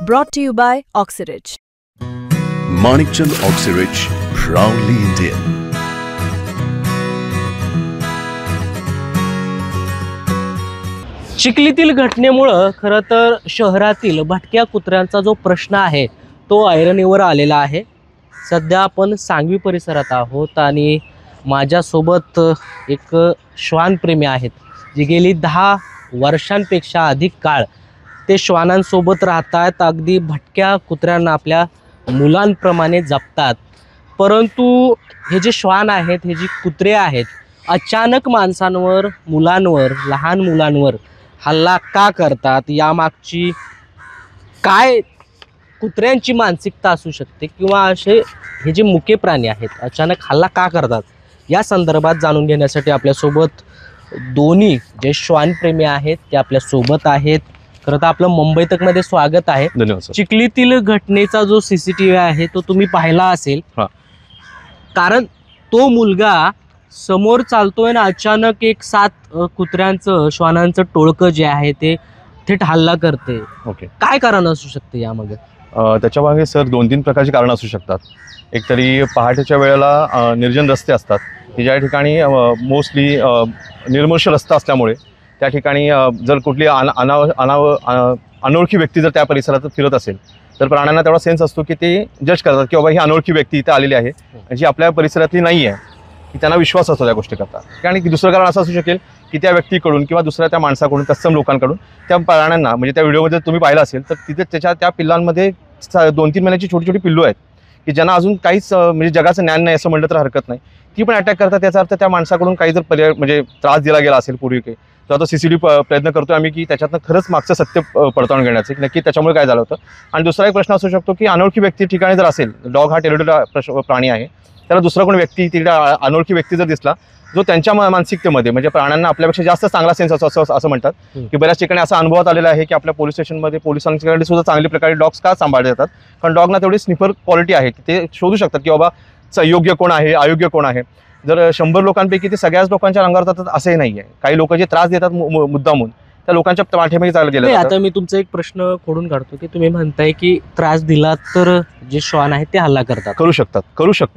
Brought to you by Oxyrich. Manikchand Oxyrich, proudly Indian. चिखलीतील घटनेमुळे खरं तर शहरातील भटक्या कुत्र्यांचा जो प्रश्न आहे तो ऐरणीवर आलेला आहे। सध्या आपण सांगवी परिसरात आहोत आणि माझ्यासोबत एक श्वानप्रेमी आहेत जे गेली 10 वर्षांपेक्षा अधिक काळ ते श्वानांसोबत राहतात, अगदी भटक्या कुत्र्यांना आपल्या मुलांप्रमाणे जपतात। परंतु हे जे श्वान आहेत, हे जे कुत्रे आहेत, अचानक माणसांवर, मुलांवर, लहान मुलांवर हल्ला का करतात, यामागची काय कुत्र्यांची मानसिकता असू शकते किंवा असे हे जे मुके प्राणी आहेत अचानक हल्ला का करतात, या संदर्भात जाणून घेण्यासाठी आपल्यासोबत दोन्ही जे श्वानप्रेमी आहेत ते आपल्यासोबत आहेत। खरं तर आपलं मुंबई तकमध्ये स्वागत आहे। धन्यवाद। चिखलीतील घटनेचा जो CCTV आहे तो तुम्ही पाहिला असेल, कारण तो मुलगा समोर चालतोय ना अचानक एक 7 कुत्र्यांचं, श्वानांचं टोळकं जे आहे ते थेट हल्ला करते। काय कारण असू शकते यामागे? त्याच्या मागे सर 2-3 प्रकारची कारण असू शकतात। एक तरी पहाटेच्या वेळेला निर्जन रस्ते असतात की ज्या ठिकाणी मोस्टली निर्मनुष्य रस्ता असल्यामुळे त्या ठिकाणी जर कुठली अनोळखी व्यक्ती जर त्या परिसरात फिरत असेल तर प्राण्यांना तेवढा सेन्स असतो की ते जज करतात की बाबा ही अनोळखी व्यक्ती इथे आलेली आहे जी आपल्या परिसरातली नाही आहे, की त्यांना विश्वास असतो त्या गोष्टी करता। आणि दुसरं कारण असं असू शकेल की त्या व्यक्तीकडून किंवा दुसऱ्या त्या माणसाकडून, तत्सम लोकांकडून त्या प्राण्यांना, म्हणजे त्या व्हिडिओमध्ये तुम्ही पाहिलं असेल तर तिथे त्या पिल्लांमध्ये 2-3 महिन्याची छोटी छोटी पिल्लू आहेत की ज्यांना अजून काहीच म्हणजे जगाचं ज्ञान नाही असं म्हटलं तर हरकत नाही, ती पण अटॅक करतात। त्याचा अर्थ त्या माणसाकडून काही जर पर्याय म्हणजे त्रास दिला गेला असेल पूर्वी काही, तर आता CCTV प्रयत्न करतोय आम्ही की त्याच्यातनं खरंच मागचं सत्य पडताळून घेण्याचं की नक्की त्याच्यामुळे काय झालं होतं। आणि दुसरा एक प्रश्न असू शकतो की अनोळखी व्यक्ती ठिकाणी जर असेल, डॉग हा टेरिटोरियल प्राणी आहे, त्याला दुसरा कोण व्यक्ती, तिकडे अनोळखी व्यक्ती जर दिसला जो त्यांच्या मानसिकतेमध्ये, म्हणजे प्राण्यांना आपल्यापेक्षा जास्त चांगला सेन्स असं म्हणतात की बऱ्याच ठिकाणी असं अनुभवात आलेला आहे की आपल्या पोलीस स्टेशनमध्ये पोलिसांच्याकडे सुद्धा चांगल्या प्रकारे डॉग्स का सांभाळले जातात, कारण डॉगना तेवढी स्निफर क्वालिटी आहे की ते शोधू शकतात की बाबा योग्य कोण आहे, अयोग्य कोण आहे। जर 100 लोकांपैकी ते सगळ्याच लोकांच्या अंगावर जातात असंही नाही आहे, काही लोक जे त्रास देतात मुद्दामून त्या लोकांच्या पाठीमागे चालत गेले। आता मी तुमचा एक प्रश्न खोडून काढतो की तुम्ही म्हणताय की त्रास दिला तर जे श्वान आहेत ते हल्ला करतात, करू शकतात।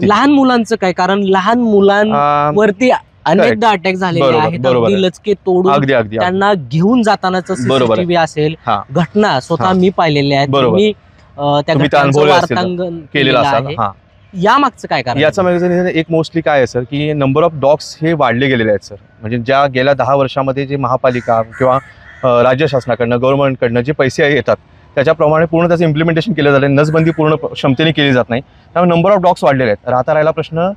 लहान मुलांचं काय? कारण लहान मुलांवरती अनेकदा अटॅक झालेले आहेत, अगदी लचके तोडून त्यांना घेऊन जातानाचा CCTV असेल, घटना स्वतः मी पाहिलेल्या आहेत, मी त्या घटनांचं वार्तांकन केलेलं आहे। या मागचं काय कारण? याचा मागे एक मोस्टली काय आहे सर की नंबर ऑफ डॉग्स हे वाढले गेलेले आहेत सर। म्हणजे ज्या गेल्या 10 वर्षामध्ये जे महापालिका किंवा राज्य शासनाकडनं, गव्हर्नमेंटकडनं जे पैसे येतात त्याच्याप्रमाणे पूर्ण त्याचं इम्प्लिमेंटेशन केलं जातं, नसबंदी पूर्ण क्षमतेने केली जात नाही, त्यामुळे नंबर ऑफ डॉग्स वाढलेले आहेत। राहिला प्रश्न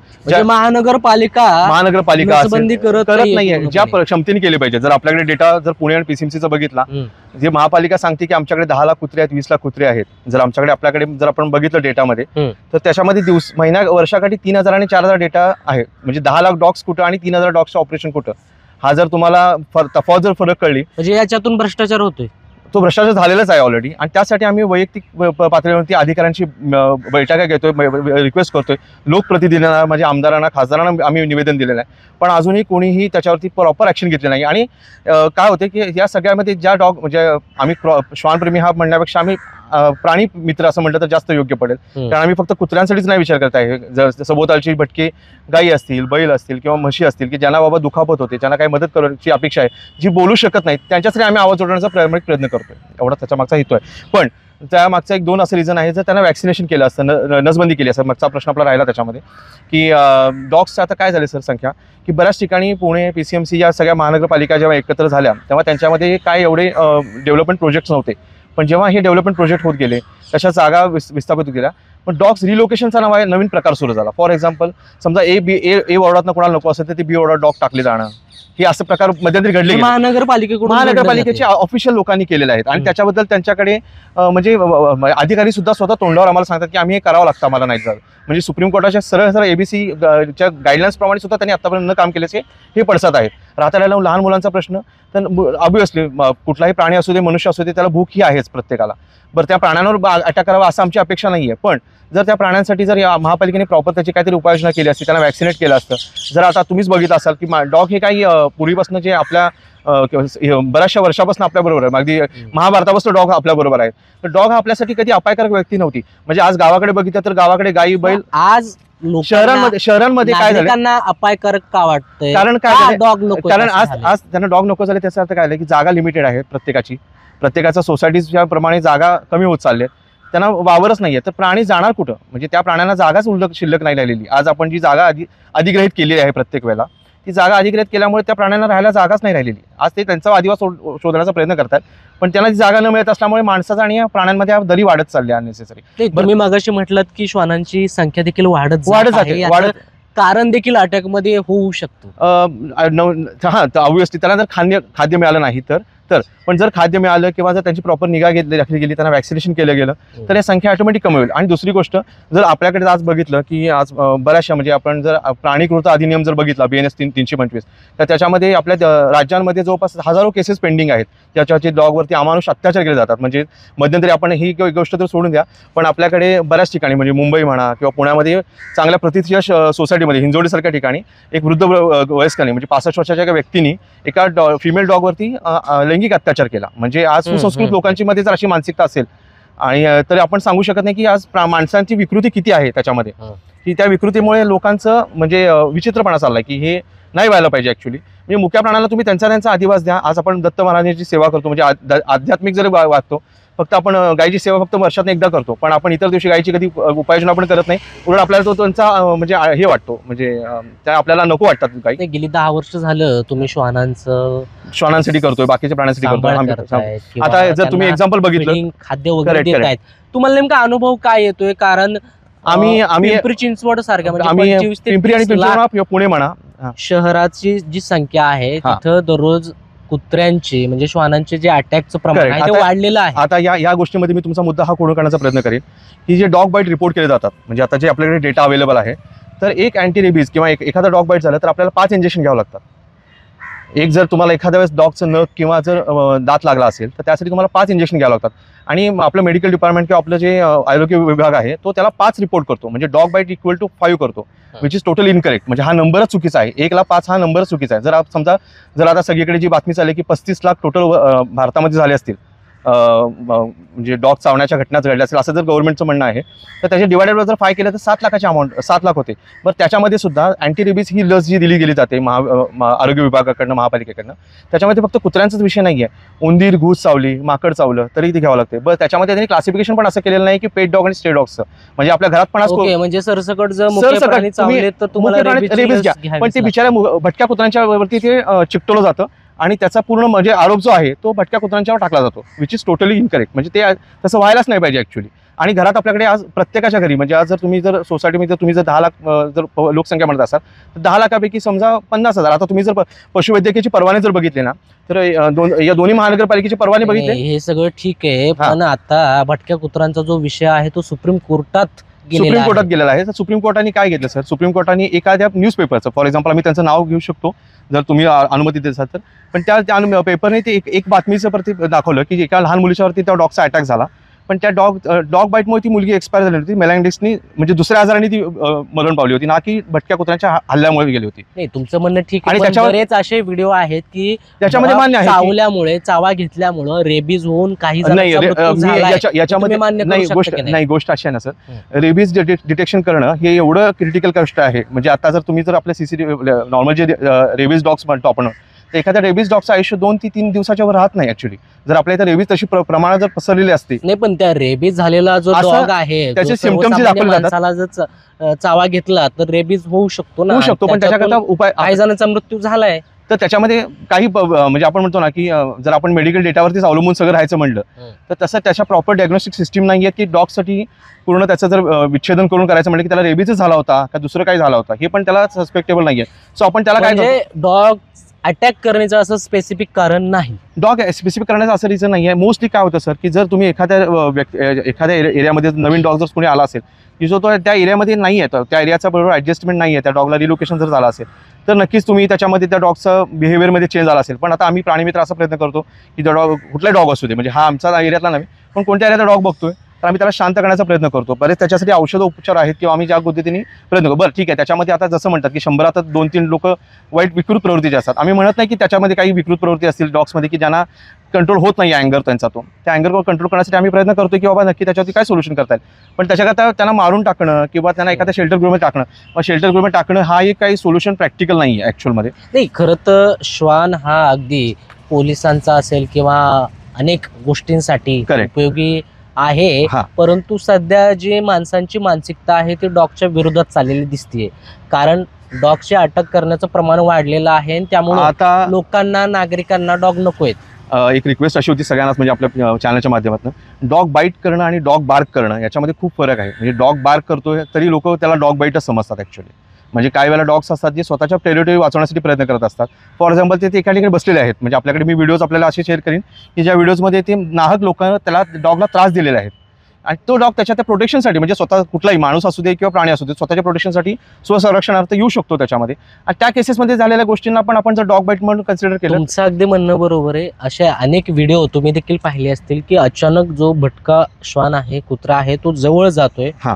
महानगरपालिका नसबंदी करत नाहीये ज्या क्षमतेने केली पाहिजे। जर आपल्याकडे डेटा जर पुणे आणि PCMCचा बघितला, जे महापालिका सांगते की आमच्याकडे 10 लाख कुत्रे आहेत, 20 लाख कुत्रे आहेत, जर आपल्याकडे जर आपण बघितलं डेटामध्ये तर त्याच्यामध्ये वर्षाकाठी 3000 आणि 4000 डेटा आहे। म्हणजे 10 लाख डॉग्स कुठं आणि 3000 डॉग्सचं ऑपरेशन कुठं, हा जर तुम्हाला तफावत जर फरक कळली म्हणजे याच्यातून भ्रष्टाचार होतोय, तो भ्रष्टाचार झालेलाच आहे ऑलरेडी। आणि त्यासाठी आम्ही वैयक्तिक पातळीवरती अधिकाऱ्यांची बैठका घेतोय, रिक्वेस्ट करतोय, लोकप्रतिनिधींना म्हणजे आमदारांना, खासदारांना आम्ही निवेदन दिलेलं आहे, पण अजूनही कोणीही त्याच्यावरती प्रॉपर ॲक्शन घेतली नाही। आणि काय होते की या सगळ्यामध्ये ज्या डॉग, म्हणजे आम्ही श्वानप्रेमी हा म्हणण्यापेक्षा आम्ही प्राणी मित्र असं म्हटलं तर जास्त योग्य पडेल, कारण आम्ही फक्त कुत्र्यांसाठीच नाही विचार करत आहे। जर सभोवतालची भटके गायी असतील, बैल असतील किंवा म्हशी असतील की ज्यांना बाबा दुखापत होते, ज्यांना काही मदत करायची अपेक्षा आहे, जी बोलू शकत नाही, त्यांच्यासाठी आम्ही आवाज उठवण्याचा प्रयत्न करतोय, एवढा त्याच्या मागचा हेतू आहे। पण त्या मागचा 1-2 असं रिझन आहे, जर त्यांना वॅक्सिनेशन केलं असतं, नसबंदी केली असतं, मागचा प्रश्न आपला राहिला त्याच्यामध्ये की डॉग्सचं आता काय झाले सर संख्या की बऱ्याच ठिकाणी पुणे, PCMC या सगळ्या महानगरपालिका जेव्हा एकत्र झाल्या तेव्हा त्यांच्यामध्ये काय एवढे डेव्हलपमेंट प्रोजेक्ट्स नव्हते, पण जेव्हा हे डेव्हलपमेंट प्रोजेक्ट होत गेले तशा जागा विस्थापित होत गेल्या, पण डॉग्स रिलोकेशनचा नवीन प्रकार सुरू झाला। फॉर एक्झाम्पल समजा ए वॉर्डातनं कोणाला नको असेल तर ते B वॉर्डात डॉग टाकले जाणं, हे असं प्रकार मध्यंतरी घडले, महानगरपालिकेच्या ऑफिशियल लोकांनी केलेले आहेत। आणि त्याच्याबद्दल त्यांच्याकडे म्हणजे अधिकारी सुद्धा स्वतः तोंडावर आम्हाला सांगतात की आम्ही हे करावं लागतं, आम्हाला नाही झालं। म्हणजे सुप्रीम कोर्टाच्या सरळ ABC च्या गाईडलाईन्स प्रमाणे सुद्धा त्यांनी आतापर्यंत काम केल्याचे हे पडसाद आहेत। राहत्या लहान मुलांचा प्रश्न तर ऑब्व्हियसली कुठलाही प्राणी असू दे, मनुष्य असू दे, त्याला भूक ही आहेच प्रत्येकाला. बरं, त्या प्राण्यांवर अटॅक करावा असं आमची अपेक्षा नाही आहे, पण जर त्या प्राण्यांसाठी जर या महापालिकेने प्रॉपर त्याची काहीतरी उपाययोजना केली असती, त्यांना वॅक्सिनेट केलं असतं. जर आता तुम्हीच बघितलं असाल की डॉग हे काही पूर्वीपासून जे आपल्या बऱ्याचशा वर्षापासून आपल्याबरोबर आहे, अगदी महाभारतापासून डॉग आपल्याबरोबर आहे. तर डॉग हा आपल्यासाठी कधी अपायकारक व्यक्ती नव्हती. म्हणजे आज गावाकडे बघितलं तर गावाकडे गाई बैल, आज शहरांमध्ये काय झालं, त्यांना अपायकारक का वाटतंय? कारण काय झालंय? डॉग नको, कारण आज त्यांना डॉग नको झाले. त्याचा अर्थ काय झालं की जागा लिमिटेड आहे प्रत्येकाचा सोसायटीच्या प्रमाणे जागा कमी होत चालल्या, त्यांना वावरच नाहीये. तर प्राणी जाणार कुठं? म्हणजे त्या प्राण्यांना जागाच शिल्लक नाही राहिलेली. आज आपण जी जागा अधिग्रहित केलेली आहे प्रत्येक वेळेला, ती जागा अधिग्रहित केल्यामुळे त्या प्राण्यांना राहायला जागाच नाही राहिलेली. आज ते त्यांचा आदिवास शोधण्याचा प्रयत्न करतात, पण त्यांना ती जागा न मिळत असल्यामुळे माणसाचा आणि प्राण्यांमध्ये दरी वाढत चालली अननेसेसरी. तुम्ही मागाशी म्हटलं की श्वानांची संख्या देखील वाढत जाते. याचं कारण देखील अटॅक मध्ये होऊ शकतं. हा, तर ऑब्व्हियसली त्यांना जर खाद्य मिळालं नाही तर पण जर खाद्य मिळालं किंवा जर त्यांची प्रॉपर निगा राखली गेली, त्यांना वॅक्सिनेशन केलं गेलं, तर या संख्या ऑटोमॅटिक कमी होईल. आणि दुसरी गोष्ट, जर आपल्याकडे आज बघितलं की आज बऱ्याचशा म्हणजे आपण जर प्राणी कृता अधिनियम जर बघितला BNS 325, तर त्याच्यामध्ये आपल्या राज्यांमध्ये जवळपास हजारो केसेस पेंडिंग आहेत त्याच्यावरती डॉगवरती अमानुष अत्याचार केले जातात. म्हणजे मध्यंतरी आपण ही गोष्ट तर सोडून द्या, पण आपल्याकडे बऱ्याच ठिकाणी म्हणजे मुंबई म्हणा किंवा पुण्यामध्ये चांगल्या प्रतिष्ठित सोसायटीमध्ये हिंजवडीसारख्या ठिकाणी एक वृद्ध वयस्काने म्हणजे 65 वर्षाच्या एका व्यक्तीने एका फिमेल डॉगवरती लैंगिक अत्याचार केला. म्हणजे आज सुसंस्कृत लोकांची मध्ये जर अशी मानसिकता असेल आणि तर आपण सांगू शकत नाही की आज माणसांची विकृती किती आहे त्याच्यामध्ये, की त्या विकृतीमुळे लोकांचं म्हणजे विचित्रपणा चाललाय की हे नाही व्हायला पाहिजे. ऍक्च्युली म्हणजे मुक्या प्राण्याला तुम्ही त्यांचा अधिवास द्या. आज आपण दत्त महाराजांची सेवा करतो, म्हणजे आध्यात्मिक जरी वागतो, फक्त आपण गायीची सेवा फक्त वर्षात एकदा करतो, पण आपण इतर दिवशी गायीची कधी उपाययोजना आपण करत नाही. उलट आपल्याला तो त्यांचा म्हणजे हे वाटतो, म्हणजे त्या आपल्याला नको वाटतात गायी. गेली 10 वर्ष झालं तुम्ही श्वानांसाठी करतोय, बाकीच्या प्राण्यांसाठी करतोय. आता जर तुम्ही एक्झाम्पल बघितलं, खाद्य वगैरे देत आहेत, तुम्हाला नेमका अनुभव काय येतोय? कारण आम्ही पिंपरी चिंचवड सारख्या म्हणजे पिंपरी आणि पिंपरी पुणे म्हणा शहराची जी संख्या आहे तिथं दररोज कुत्र्यांचे म्हणजे श्वानांचे जे अटॅकचं प्रमाण आहे ते वाढलेलं आहे. आता या गोष्टीमध्ये मी तुमचा मुद्दा हा खोडून काढण्याचा प्रयत्न करेन की जे डॉग बाईट रिपोर्ट केले जातात, म्हणजे आता जे आपल्याकडे डेटा अवेलेबल आहे, तर एक अँटी रेबीज किंवा एखादा डॉग बाईट झालं तर आपल्याला 5 इंजेक्शन घ्यावं लागतात. एक जर तुम्हाला एखाद्या वेळेस डॉगचं नख किंवा जर दात लागला असेल तर त्यासाठी तुम्हाला 5 इंजेक्शन घ्यावं लागतात. आणि आपलं मेडिकल डिपार्टमेंट किंवा आपलं जे आरोग्य विभाग आहे तो त्याला 5 रिपोर्ट करतो, म्हणजे डॉग बाईट इक्वल टू 5 करतो, विच इज टोटल इनकरेक्ट. म्हणजे हा नंबरच चुकीचा आहे. 1 ला 5 हा नंबरच चुकीचा आहे. समजा जर आता सगळीकडे जी बातमी चालली की 35 लाख टोटल भारतामध्ये झाले असतील म्हणजे डॉग चावण्याच्या घटना घडल्या असेल असं जर गव्हर्नमेंटचं म्हणणं आहे, तर त्याच्या डिवायडेड जर 5 केलं तर 7 लाखाची अमाऊंट 7 लाख होते. बरं, त्याच्यामध्ये सुद्धा अँटी रेबीज ही लस जी दिली गेली जाते आरोग्य विभागाकडनं महापालिकेकडनं, त्याच्यामध्ये फक्त कुत्र्यांचाच विषय नाही आहे. उंदीर, घूस चावली, माकड चावलं तरी ते घ्यावं लागते. बरं, त्याच्यामध्ये त्यांनी क्लासिफिकेशन पण असं केलेलं नाही की पेट डॉग आणि स्टे डॉग्सचं, म्हणजे आपल्या घरात पण म्हणजे सरसकट जर चावले तर तुम्हाला रेबीज घ्या, पण ते बिचाऱ्या भटक्या कुत्र्यांच्या वरती ते चिकटवलं जातं आणि त्याचा पूर्ण म्हणजे आरोप जो आहे तो भटक्या कुत्र्यांच्यावर टाकला जातो, विच इज टोटली इनकरेक्ट. म्हणजे ते तसं व्हायलाच नाही पाहिजे ऍक्च्युली. आणि घरात आपल्याकडे आज प्रत्येकाच्या घरी म्हणजे आज जर तुम्ही जर सोसायटीमध्ये तुम्ही जर 10 लाख जर लोकसंख्या म्हणत असाल तर 10 लाखापैकी समजा 50,000. आता तुम्ही जर पशुवैद्यकीयची परवाने जर बघितले ना तर या दोन्ही महानगरपालिकेचे परवाने बघितले, हे सगळं ठीक आहे, पण आता भटक्या कुत्र्यांचा जो विषय आहे तो सुप्रीम कोर्टात गेलेला आहे. तर सुप्रीम कोर्टाने काय घेतलं सर, सुप्रीम कोर्टाने एखाद्या न्यूजपेपरचं, फॉर एक्झाम्पल आम्ही त्यांचं नाव घेऊ शकतो जर तुम्ही अनुमती देत असाल तर, पण त्या पेपरने ते एक बातमीचं प्रति दाखवलं की एका लहान मुलीच्यावरती त्या डॉगचा अटॅक झाला, पण त्या डॉग बाईटमुळे ती मुलगी एक्सपायर झाली होती. मेलांडिसनी म्हणजे दुसऱ्या आजाराने ती मरण पावली होती, ना की भटक्या कुत्र्यांच्या हल्ल्यामुळे गेली होती. नाही, तुमचं म्हणणं ठीक आहे, आणि बरेच असे व्हिडिओ आहेत की त्याच्यामध्ये मान्य आहे चावल्यामुळे चावा घेतल्यामुळे रेबीज होऊन काही याच्यामध्ये नाही गोष्ट अशी आहे ना सर, रेबीज डिटेक्शन करणं हे एवढं क्रिटिकल गोष्ट आहे. म्हणजे आता जर तुम्ही जर आपल्या सीसीटीव्ही नॉर्मल जे रेबीज डॉग्स म्हणतो आपण, तर एखाद्या रेबीज डॉगचं आयुष्य 2 ते 3 दिवसाच्या वर राहत नाही ऍक्च्युली. जर आपल्या इथे रेबीज तशी प्रमाणात जर पसरलेली असते, नाही, पण त्या रेबीज झालेला जो डॉग आहे त्याचे सिम्पटम्स माणसाला जर चावा घेतला तर रेबीज होऊ शकतो ना, पण त्याच्याकरता उपाय, काही जणांचा मृत्यू झालाय. तर त्याच्यामध्ये काही म्हणजे आपण म्हणतो ना की जर आपण मेडिकल डेटावरतीच अवलंबून सगळं राहायचं म्हणलं तर तसं त्याच्या प्रॉपर डायग्नोस्टिक सिस्टीम नाही आहे की डॉगसाठी पूर्ण त्याचं जर विच्छेदन करून करायचं म्हणलं की त्याला रेबीजच झाला होता का दुसरं काही झाला होता हे पण त्याला सस्पेक्टेबल नाही आहे. सो आपण त्याला काय डॉग अटॅक करण्याचं असं स्पेसिफिक कारण नाही. डॉग स्पेसिफिक करण्याचं असं रिझन नाही आहे. मोस्टली काय होतं सर, की जर तुम्ही एखाद्या एरियामध्ये नवीन डॉग जर कोणी आला असेल की जो तो त्या एरियामध्ये नाही आहे, त्या एरियाचा बरोबर ॲडजस्टमेंट नाही आहे, त्या डॉगला रिलोकेशन जर झालं असेल तर नक्कीच तुम्ही त्याच्यामध्ये त्या डॉगचं बिहेवियरमध्ये चेंज झाला असेल. पण आता आम्ही प्राणीमित्र असा प्रयत्न करतो की डॉग कुठलाही डॉग असू दे, म्हणजे हा आमचा एरियातला नाही पण कोणत्या एरियाचा डॉग बघतोय तर आम्ही त्याला शांत करण्याचा प्रयत्न करतो. बरेच त्याच्यासाठी औषध उपचार आहेत किंवा आम्ही ज्या पद्धतीने प्रयत्न करतो. बरं ठीक आहे, त्याच्यामध्ये आता जसं म्हणतात की 100 2-3 लोक वाईट विकृत प्रवृत्तीचे असतात. आम्ही म्हणत नाही की त्याच्यामध्ये काही विकृत प्रवृत्ती असतील डॉग्समध्ये की ज्यांना कंट्रोल होत नाही अँगर त्यांचा, तो त्या अँगरवर कंट्रोल करण्यासाठी आम्ही प्रयत्न करतो की बाबा नक्की त्याच्यावरती काय सोल्युशन करता येईल. पण त्याच्याकरता त्यांना मारून टाकणं किंवा त्यांना एखाद्या शेल्टर गृहमध्ये टाकणं, मग शेल्टर गृहमध्ये टाकणं हा एक काही सोल्युशन प्रॅक्टिकल नाही आहे ॲक्च्युअलमध्ये. नाही, खरं तर श्वान हा अगदी पोलिसांचा असेल किंवा अनेक गोष्टींसाठी Correct. उपयोगी आहे. हा. परंतु सध्या जी माणसांची मानसिकता आहे ती डॉगच्या विरोधात चाललेली दिसतीये. कारण डॉगची अटक करण्याचं प्रमाण वाढलेलं आहे आणि त्यामुळे आता लोकांना, नागरिकांना डॉग नकोयत. एक रिक्वेस्ट अशी होती सगळ्यांनाच, म्हणजे आपल्या चॅनलच्या माध्यमातून, डॉग बाईट करणं आणि डॉग बार्क करणं याच्यामध्ये खूप फरक आहे. म्हणजे डॉग बार्क करतोय तरी लोक त्याला डॉग बाईटच समजतात ॲक्च्युअली. म्हणजे काही वेळेला डॉग्स असतात जे स्वतःच्या टेरिटरी वाचवण्यासाठी प्रयत्न करत असतात. फॉर एक्झाम्पल ते एका ठिकाणी बसलेले आहेत. म्हणजे आपल्याकडे मी व्हिडिओज आपल्याला असे शेअर करीन की ज्या व्हिडिओजमध्ये ते नाहक लोकांना त्याला डॉगला त्रास दिलेले आहेत आणि तो डॉग त्याच्या त्या प्रोटेक्शनसाठी, म्हणजे स्वतः कुठलाही माणूस असू दे किंवा प्राणी असू दे, स्वतःच्या प्रोटेक्शनसाठी स्वसंरक्षणार्थ येऊ शकतो त्याच्यामध्ये. आणि त्या केसेसमध्ये झालेल्या गोष्टींना पण आपण जर डॉग बाईट म्हणून कन्सिडर केलं. तुमचं अगदी म्हणणं बरोबर आहे. असे अनेक व्हिडिओ तुम्ही देखील पाहिले असतील की अचानक जो भटका श्वान आहे, कुत्रा आहे, तो जवळ जातोय, हा,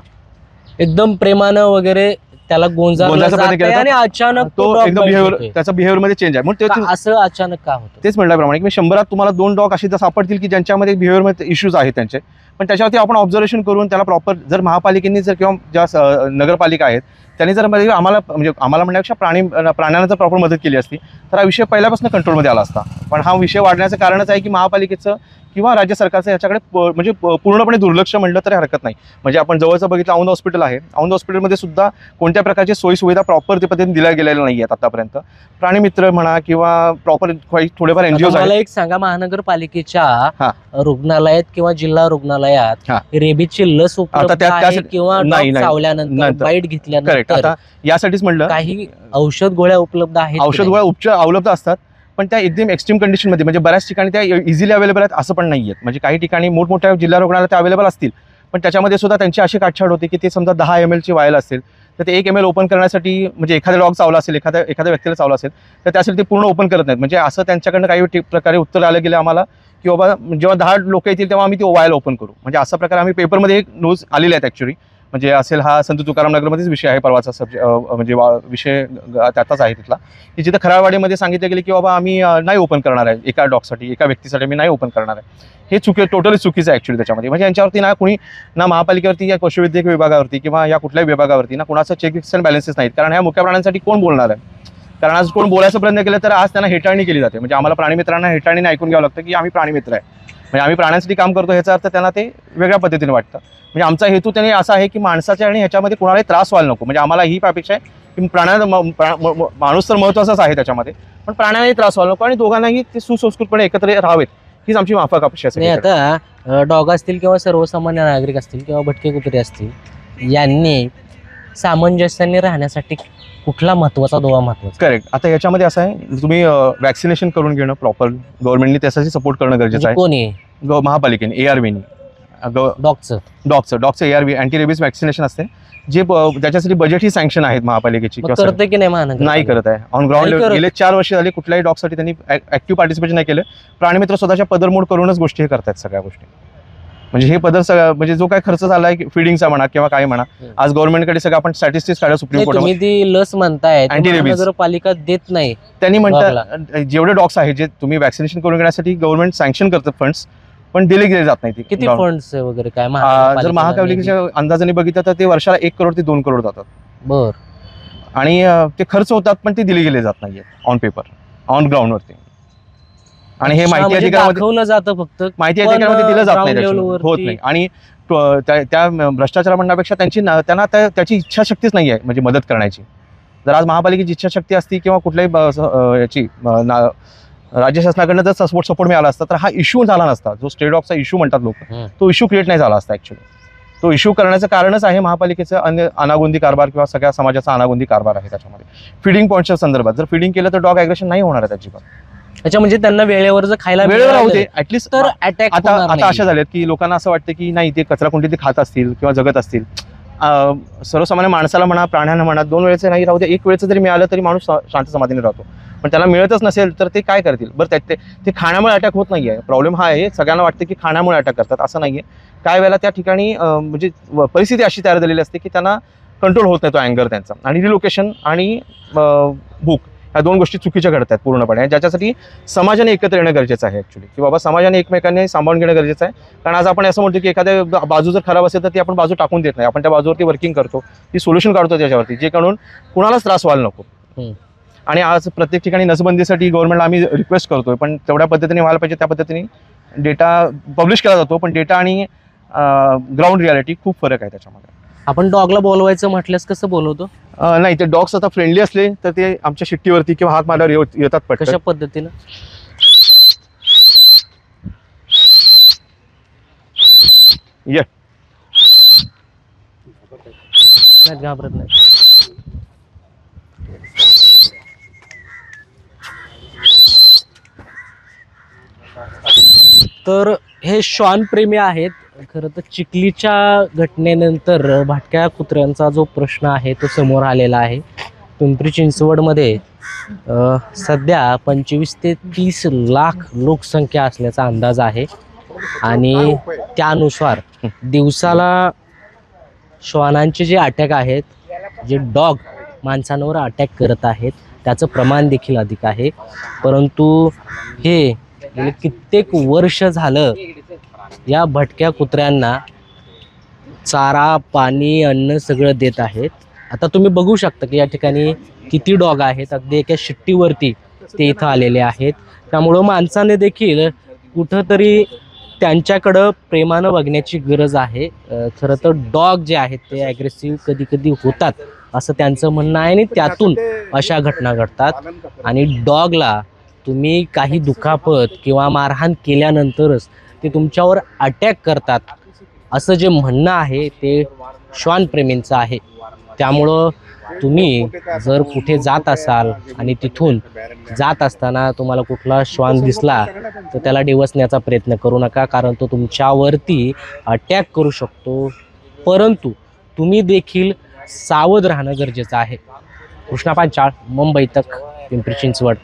एकदम प्रेमानं वगैरे त्याला गोंजायचा प्रयत्न केला आणि अचानक तो dog एकदम bite बिहेवियर, होतोय. त्याचा बिहेवियरमध्ये चेंज आहे. म्हणून ते असं अचानक का होतं? तेच म्हटल्याप्रमाणे की 100 तुम्हाला 2 डॉग असे जर सापडतील की ज्यांच्यामध्ये बिहेवियरमध्ये इश्यूज आहेत त्यांचे, पण त्याच्यावरती आपण ऑब्झर्वेशन करून त्याला प्रॉपर, जर महापालिकेने जर किंवा ज्या नगरपालिका आहेत त्यांनी जर आम्हाला म्हणण्यापेक्षा प्राण्यांना जर प्रॉपर मदत केली असती तर हा विषय पहिल्यापासून कंट्रोलमध्ये आला असता. पण हा विषय वाढण्याचं कारणच आहे की महापालिकेचं किंवा राज्य सरकारचं याच्याकडे म्हणजे पूर्णपणे दुर्लक्ष म्हणलं तरी हरकत नाही. म्हणजे आपण जवळचं बघितलं औंध हॉस्पिटल आहे, औंध हॉस्पिटलमध्ये सुद्धा कोणत्या प्रकारची सोयीसुविधा प्रॉपर त्या पद्धतीने दिल्या गेलेल्या नाही आहेत आतापर्यंत. प्राणीमित्र म्हणा किंवा प्रॉपर थोडेफार एनजीओ मला एक सांगा, महानगरपालिकेच्या हा. रुग्णालयात किंवा जिल्हा रुग्णालयात हा. रेबीजची लस उपलब्ध आहे किंवा नाही, dog चावल्यानंतर, बाईट करेक्ट. घेतल्यानंतर आता यासाठीच म्हणलं काही औषध गोळ्या उपलब्ध आहेत? औषध गोळ्या उपचार उपलब्ध असतात पण त्या एकदम एक्स्ट्रीम कंडिशनमध्ये, म्हणजे बऱ्याच ठिकाणी त्या इझिली अवेलेबल आहेत असं पण नाही आहेत. म्हणजे काही ठिकाणी मोठमोठ्या जिल्हा रुग्णालयात त्या अवेलेबल असतील पण त्याच्यामध्ये सुद्धा त्यांची अशी काटछाट होती की ते समजा 10 ml ची वायल असेल तर ते 1 ml ओपन करण्यासाठी, म्हणजे एखादा डॉग चावला असेल, एखाद्या व्यक्तीला चावला असेल तर त्यासाठी ते पूर्ण ओपन करत नाहीत. म्हणजे असं त्यांच्याकडनं काही प्रकारे उत्तर आलं गेलं आम्हाला की बाबा जेव्हा 10 लोक येतील तेव्हा आम्ही ती वायल ओपन करू. म्हणजे असा प्रकार आम्ही पेपरमध्ये एक न्यूज आलेले आहेत ॲक्च्युली. म्हणजे असेल हा संत तुकाराम नगरमध्येच विषय आहे परवाचा म्हणजे विषय त्याचाच आहे तिथला, की जिथं खराळवाडीमध्ये सांगितलं गेलं की बाबा आम्ही नाही ओपन करणार आहे एका डॉगसाठी, एका व्यक्तीसाठी मी नाही ओपन करणार आहे. हे टोटली चुकीचं आहे ॲक्च्युली त्याच्यामध्ये. म्हणजे यांच्यावरती ना कुणी, ना महापालिकेवरती या पशुवैद्यकीय विभागावरती किंवा या कुठल्याही विभागावरती ना कुणाचं चेक्स अँड बॅलन्सेस नाहीत. कारण ह्या मुख्य प्राण्यांसाठी कोण बोलणार आहे? कारण आज कोण बोलायचा प्रयत्न केला तर आज त्यांना हेटाळणी केली जाते. म्हणजे आम्हाला प्राणीमित्रांना हेटाळणीने ऐकून घ्यावं लागतं की आम्ही प्राणीमित्र आहे, म्हणजे आम्ही प्राण्यांसाठी काम करतो, ह्याचा अर्थ त्यांना ते वेगळ्या पद्धतीने वाटतं. म्हणजे आमचा हेतू त्यांनी असा आहे की माणसाच्या आणि ह्याच्यामध्ये कोणालाही त्रास व्हायला नको. म्हणजे आम्हाला ही अपेक्षा आहे की माणूस तर महत्त्वाचाच आहे त्याच्यामध्ये, पण प्राण्यांनाही त्रास व्हायला नको आणि दोघांनाही ते सुसंस्कृतपणे एकत्र राहावेत, हीच आमची माफक अपेक्षा नाही, आहे. आता डॉग असतील किंवा सर्वसामान्य नागरिक असतील किंवा भटके कुत्रे असतील, यांनी सामंजस्याने राहण्यासाठी कुठला महत्त्वाचा दुवा महत्त्वाचा? करेक्ट. आता याच्यामध्ये असं आहे, तुम्ही वॅक्सिनेशन करून घेणं प्रॉपर, गव्हर्नमेंटने त्यासाठी सपोर्ट करणं गरजेचं आहे. कोणी? महापालिकेने ARVने डॉगचं ARV अँटी रेबीज वॅक्सिनेशन असते, जे त्याच्यासाठी बजेट ही सँक्शन आहेत महापालिकेची. करते की नाही महानगर? नाही करत आहे. ऑन ग्राउंड गेले 4 वर्ष झाले कुठल्याही डॉगसाठी त्यांनी ऍक्टिव्ह पार्टिसिपेशन नाही केलं. प्राणीमित्र स्वतःच्या पदरमोड करूनच गोष्टी हे करतात सगळ्या गोष्टी. म्हणजे हे पदर सगळं, म्हणजे जो काय खर्च झालाय फिडिंगचा म्हणा किंवा काय म्हणा, आज गव्हर्नमेंटकडे सगळं आपण स्टॅटिस्टिक्स काढा सुप्रीम कोर्ट. तुम्ही ती लस म्हणताय, महानगरपालिका देत नाही. त्यांनी म्हणतात जेवढे डॉग्स आहेत जे तुम्ही वॅक्सिनेशन करून घेण्यासाठी गव्हर्नमेंट सँक्शन करतं फंड्स, पण दिले गेले जात नाही. किती फंड्स वगैरे काय? जर महापालिकेच्या अंदाजाने बघितलं तर ते वर्षाला 1 करोड ते 2 करोड जातात. बर. आणि ते खर्च होतात पण ते दिले गेले जात नाहीये ऑन पेपर, ऑन ग्राउंडवरती. आणि हे माहिती अधिकारामध्ये जातं फक्त, माहिती अधिकारामध्ये दिलं जात नाही, होत नाही. आणि त्या भ्रष्टाचार म्हणण्यापेक्षा त्यांना त्याची इच्छाशक्तीच नाही आहे म्हणजे मदत करण्याची. जर आज महापालिकेची इच्छाशक्ती असती किंवा कुठल्याही याची राज्य शासनाकडनं जर सपोर्ट मिळाला असता तर हा इश्यू झाला नसता. जो स्टे डॉगचा इश्यू म्हणतात लोक, तो इश्यू क्रिएट नाही झाला असता ऍक्च्युली. तो इश्यू करण्याचं कारणच आहे महापालिकेचं अनागोंदी कारभार किंवा सगळ्या समाजाचा अनागोंदी कारभार आहे त्याच्यामध्ये. फीडिंग पॉईंटच्या संदर्भात जर फीडिंग केलं तर डॉग ॲग्रेशन नाही होणार आहे त्याची. अच्छा, म्हणजे त्यांना वेळेवर जर खायला वेळेवर राहू दे ऍटलीस्ट. तर अटॅक आता अशा झाल्यात की लोकांना असं वाटतं की नाही ते कचरा कोणती ते खात असतील किंवा जगत असतील. सर्वसामान्य माणसाला म्हणा, प्राण्यांना म्हणा, 2 वेळेचं नाही राहू दे, 1 वेळचं जरी मिळालं तरी माणूस शांत समाधानी राहतो. पण त्याला मिळतच नसेल तर ते काय करतील बरं. ते खाण्यामुळे अटॅक होत नाहीये. प्रॉब्लेम हा आहे, सगळ्यांना वाटतं की खाण्यामुळे अटॅक करतात, असं नाहीये. काय वेळेला त्या ठिकाणी म्हणजे परिस्थिती अशी तयार झालेली असते की त्यांना कंट्रोल होत नाही तो अँगर त्यांचा. आणि रिलोकेशन आणि भूक ह्या 2 गोष्टी चुकीच्या घडतात पूर्णपणे, ज्याच्यासाठी समाजाने एकत्र येणं गरजेचं आहे ॲक्च्युली. की बाबा समाजाने एकमेकांनी सांभाळून घेणं गरजेचं आहे. कारण आज आपण असं म्हणतो की एखाद्या बाजू जर खराब असेल तर ती आपण बाजू टाकून देत नाही, आपण त्या बाजूवरती वर्किंग करतो, ती सोल्युशन काढतो त्याच्यावरती, जे करून कुणालाच त्रास व्हायला नको. आणि आज प्रत्येक ठिकाणी नसबंदीसाठी गव्हर्नमेंटला आम्ही रिक्वेस्ट करतोय, पण तेवढ्या पद्धतीने व्हायला पाहिजे त्या पद्धतीने डेटा पब्लिश केला जातो, पण डेटा आणि ग्राउंड रियालिटी खूप फरक आहे त्याच्यामध्ये. आपण डॉगला बोलवायचं म्हटल्यास कसं बोलवतो? नाही, ते डॉग्स आता फ्रेंडली असले तर ते आमच्या शिट्टीवरती किंवा हात मारल्यावर येतात पटकन. कशा पद्धतीनं? ये नाही घाबरत नाही. तर हे श्वान प्रेमी आहेत. खरं तर चिखलीच्या घटनेनंतर भाटक्या कुत्र्यांचा जो प्रश्न आहे तो समोर आलेला आहे. पिंपरी चिंचवडमध्ये सध्या 25 ते 30 लाख लोकसंख्या असल्याचा अंदाज आहे आणि त्यानुसार दिवसाला श्वानांचे जे अटॅक आहेत, जे डॉग माणसांवर अटॅक करत आहेत, त्याचं प्रमाण देखील अधिक आहे. परंतु हे गेले कित्येक वर्ष झालं या भटक्या कुत्र्यांना चारा, पाणी, अन्न सगळं देत आहेत. आता तुम्ही बघू शकता की या ठिकाणी किती डॉग आहेत. अगदी एका शिट्टीवरती ते इथं आलेले आहेत. त्यामुळं माणसाने देखील कुठंतरी त्यांच्याकडं प्रेमानं बघण्याची गरज आहे. खरं तर डॉग जे आहेत ते ॲग्रेसिव्ह कधी कधी होतात असं त्यांचं म्हणणं आहे आणि त्यातून अशा घटना घडतात. आणि डॉगला तुम्ही काही दुखापत किंवा मारहाण केल्यानंतरच ते तुमच्यावर अटॅक करतात असं जे म्हणणं आहे ते श्वानप्रेमींचं आहे. त्यामुळं तुम्ही जर कुठे जात असाल आणि तिथून जात असताना तुम्हाला कुठला श्वान दिसला तर त्याला डिवचण्याचा प्रयत्न करू नका, कारण तो तुमच्यावरती अटॅक करू शकतो. परंतु तुम्ही देखील सावध राहणं गरजेचं आहे. कृष्णा पांचाळ, मुंबई तक, पिंपरी चिंचवड.